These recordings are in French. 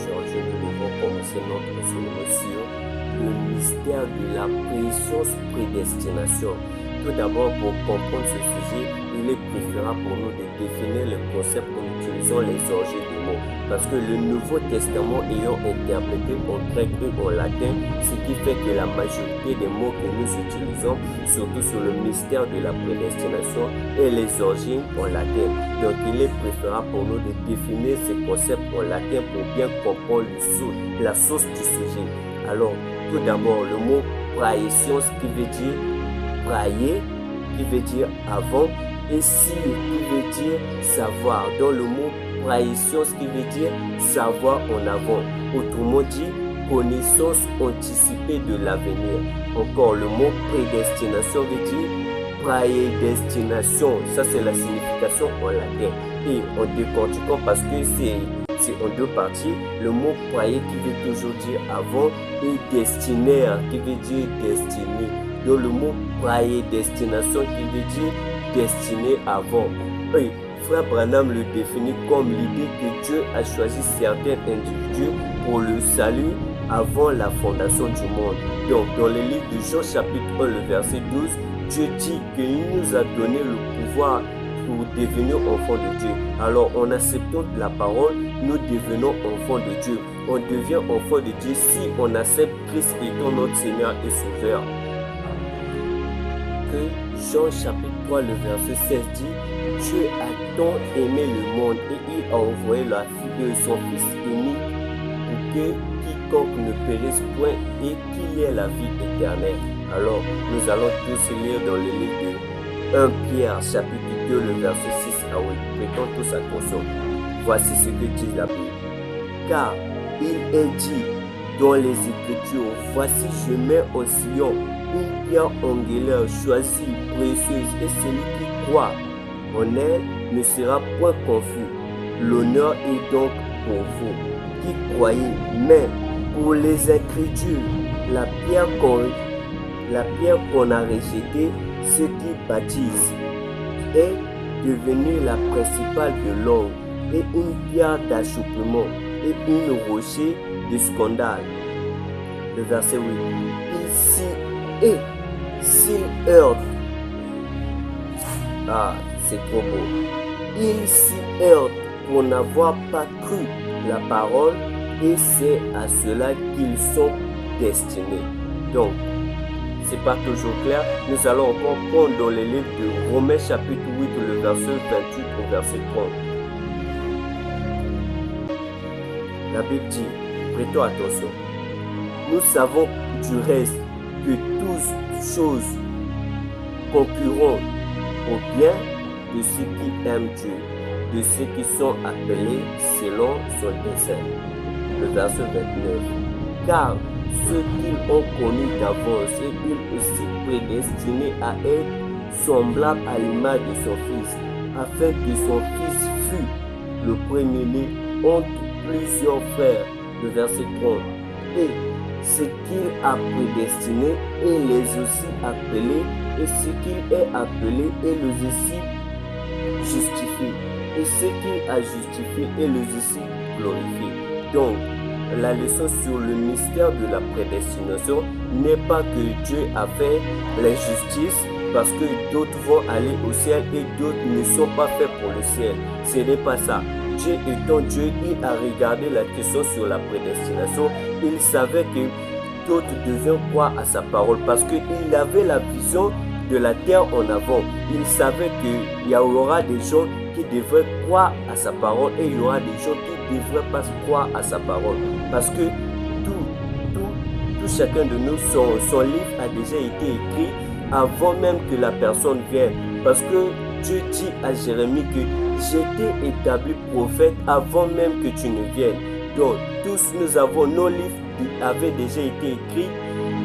aujourd'hui, nous devons commencer notre film sur le mystère de la précieuse prédestination. Tout d'abord, pour comprendre ce sujet, il est préférable pour nous de définir le concept en utilisant les origines du mot. Parce que le Nouveau Testament ayant interprété en grec et en latin, ce qui fait que la majorité des mots que nous utilisons, surtout sur le mystère de la prédestination et les origines en latin. Donc il est préférable pour nous de définir ces concepts en latin pour bien comprendre la source du sujet. Alors, tout d'abord, le mot praescience qui veut dire prayer, qui veut dire avant, et sire qui veut dire savoir. Dans le mot praescience qui veut dire savoir en avant. Autrement dit, connaissance anticipée de l'avenir. Encore, le mot prédestination veut dire prédestination. Ça, c'est la signification en latin. Et en décortiquant, parce que c'est en deux parties, le mot prayer qui veut toujours dire avant et destinaire qui veut dire destiné. Donc le mot prédestination qui veut dire destiné avant. Oui, Frère Branham le définit comme l'idée que Dieu a choisi certains individus pour le salut avant la fondation du monde. Donc dans le livre de Jean chapitre 1, le verset 12, Dieu dit qu'il nous a donné le pouvoir pour devenir enfants de Dieu. Alors en acceptant la parole, nous devenons enfants de Dieu. On devient enfant de Dieu si on accepte Christ étant notre Seigneur et Sauveur. Que Jean chapitre 3, le verset 16 dit, Dieu a tant aimé le monde et il a envoyé son Fils unique pour que quiconque ne périsse point et qu'il y ait la vie éternelle. Alors nous allons tous lire dans le livre de 1 Pierre chapitre 2, le verset 6 à 8. Prêtons tous attention. Voici ce que dit la Bible. Car il est dit dans les Écritures, voici je mets en Sion une pierre angulaire choisie, précieuse, et celui qui croit en elle ne sera point confus. L'honneur est donc pour vous qui croyez, mais pour les incrédules, la pierre qu'on a rejetée, ceux qui baptisent, est devenue la principale de l'homme et une pierre d'achoppement et une rocher de scandale. Le verset 8. S'il heurte, c'est trop beau. Il s'y heurte pour n'avoir pas cru la parole et c'est à cela qu'ils sont destinés. Donc, c'est pas toujours clair. Nous allons encore prendre dans les livres de Romains chapitre 8, le verset 28 au verset 30. La Bible dit, prêtons attention, nous savons du reste que toutes choses concurrent au bien de ceux qui aiment Dieu, de ceux qui sont appelés selon son dessein. Le verset 29. Car ceux qu'ils ont connus d'avance et ils aussi prédestinés à être semblables à l'image de son Fils, afin que son Fils fût le premier-né entre plusieurs frères. Le verset 30. Et ce qu'il a prédestiné, et les aussi appelés, et ce qu'il est appelé, et les aussi justifié, et ce qu'il a justifié, et les aussi glorifié. Donc, la leçon sur le mystère de la prédestination n'est pas que Dieu a fait l'injustice parce que d'autres vont aller au ciel et d'autres ne sont pas faits pour le ciel. Ce n'est pas ça. Dieu étant Dieu, il a regardé la question sur la prédestination. Il savait que d'autres devaient croire à sa parole parce qu'il avait la vision de la terre en avant. Il savait qu'il y aura des gens qui devraient croire à sa parole et il y aura des gens qui ne devraient pas croire à sa parole. Parce que tout chacun de nous, son livre a déjà été écrit avant même que la personne vienne. Parce que Dieu dit à Jérémie que j'étais établi prophète avant même que tu ne viennes. Donc tous nous avons nos livres qui avaient déjà été écrits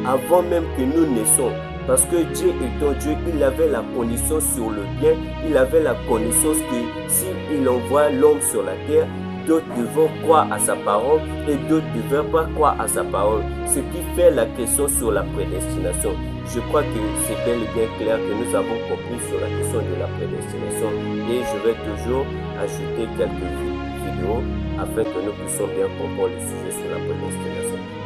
avant même que nous naissions. Parce que Dieu étant Dieu, il avait la connaissance sur le bien, il avait la connaissance que s'il envoie l'homme sur la terre, d'autres devront croire à sa parole et d'autres ne devront pas croire à sa parole. Ce qui fait la question sur la prédestination. Je crois que c'est bel et bien clair que nous avons compris sur la question de la prédestination et je vais toujours ajouter quelques vidéos afin que nous puissions bien comprendre le sujet sur la prédestination.